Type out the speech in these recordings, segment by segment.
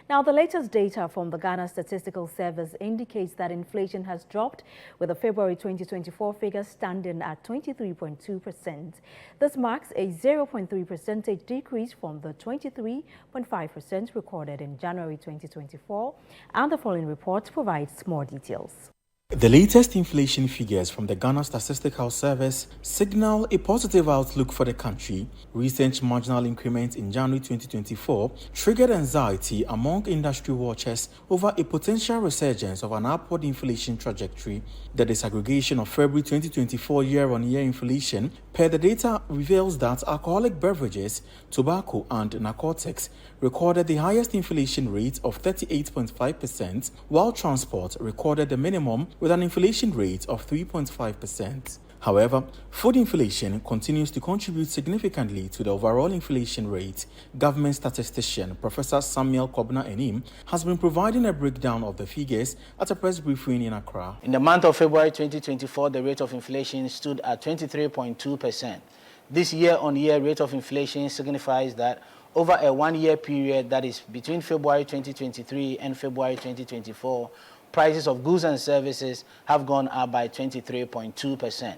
Now, the latest data from the Ghana Statistical Service indicates that inflation has dropped, with the February 2024 figure standing at 23.2%. This marks a 0.3 percentage decrease from the 23.5% recorded in January 2024, and the following report provides more details. The latest inflation figures from the Ghana Statistical Service signal a positive outlook for the country. Recent marginal increments in January 2024 triggered anxiety among industry watchers over a potential resurgence of an upward inflation trajectory. The disaggregation of February 2024 year-on-year inflation per the data reveals that alcoholic beverages, tobacco and narcotics recorded the highest inflation rate of 38.5%, while transport recorded the minimum with an inflation rate of 3.5%. However, food inflation continues to contribute significantly to the overall inflation rate. Government statistician Professor Samuel Kobna-Enim has been providing a breakdown of the figures at a press briefing in Accra. In the month of February 2024, the rate of inflation stood at 23.2%. This year-on-year rate of inflation signifies that over a one-year period, that is between February 2023 and February 2024, prices of goods and services have gone up by 23.2%.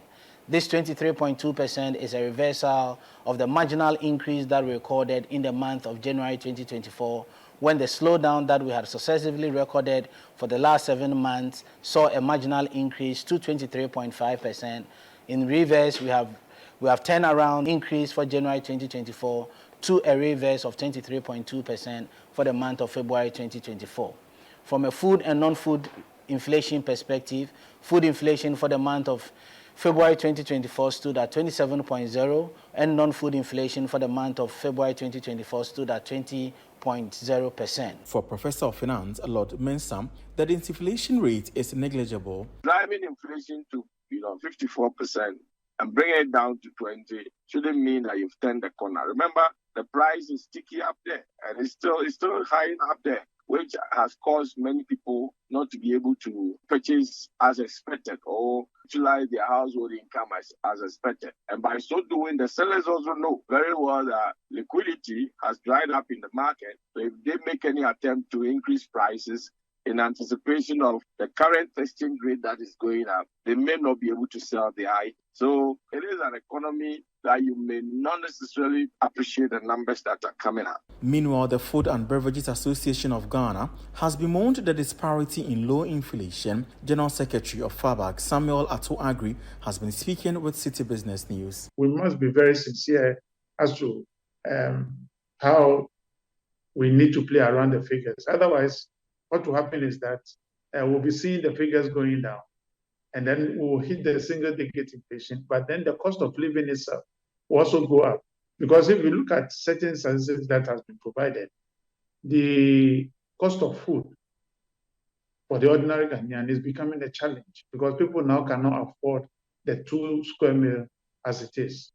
This 23.2% is a reversal of the marginal increase that we recorded in the month of January 2024, when the slowdown that we had successively recorded for the last 7 months saw a marginal increase to 23.5%. In reverse, we have turned around increase for January 2024 to a reverse of 23.2% for the month of February 2024. From a food and non-food inflation perspective, food inflation for the month of February 2024 stood at 27.0%, and non-food inflation for the month of February 2024 stood at 20.0%. For Professor of Finance Lord Mensam, the inflation rate is negligible. Driving inflation to 54% and bring it down to 20 shouldn't mean that you've turned the corner. Remember, the price is sticky up there, and it's still high up there, which has caused many people not to be able to purchase as expected or utilize their household income as expected. And by so doing, the sellers also know very well that liquidity has dried up in the market. So if they make any attempt to increase prices in anticipation of the current exchange rate that is going up, they may not be able to sell the item. So it is an economy that you may not necessarily appreciate the numbers that are coming up. Meanwhile, the Food and Beverages Association of Ghana has bemoaned the disparity in low inflation. General Secretary of FABAG, Samuel Ato-Agri, has been speaking with Citi Business News. We must be very sincere as to how we need to play around the figures. Otherwise, what will happen is that we'll be seeing the figures going down, and then we'll hit the single-digit inflation, but then the cost of living itself will also go up. Because if you look at certain statistics that has been provided, the cost of food for the ordinary Ghanaian is becoming a challenge because people now cannot afford the 2 square meal as it is.